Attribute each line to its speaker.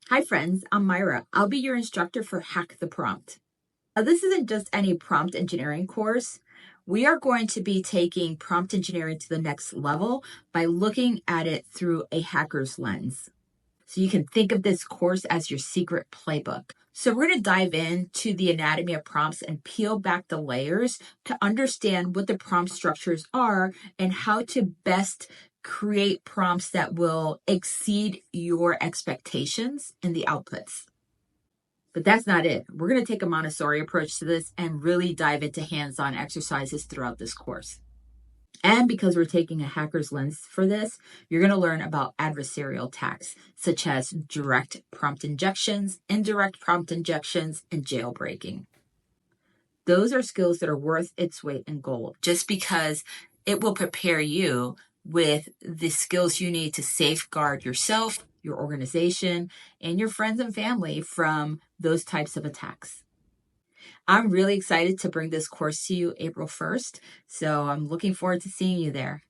Speaker 1: Hi friends, I'm Myra. I'll be your instructor for Hack the Prompt. Now, this isn't just any prompt engineering course. We are going to be taking prompt engineering to the next level by looking at it through a hacker's lens. So you can think of this course as your secret playbook. So we're going to dive into the anatomy of prompts and peel back the layers to understand what the prompt structures are and how to best create prompts that will exceed your expectations in the outputs. But that's not it. We're going to take a Montessori approach to this and really dive into hands-on exercises throughout this course. And because we're taking a hacker's lens for this, you're going to learn about adversarial attacks, such as direct prompt injections, indirect prompt injections, and jailbreaking. Those are skills that are worth its weight in gold, just because it will prepare you with the skills you need to safeguard yourself, your organization, and your friends and family from those types of attacks. I'm really excited to bring this course to you April 1st, so I'm looking forward to seeing you there.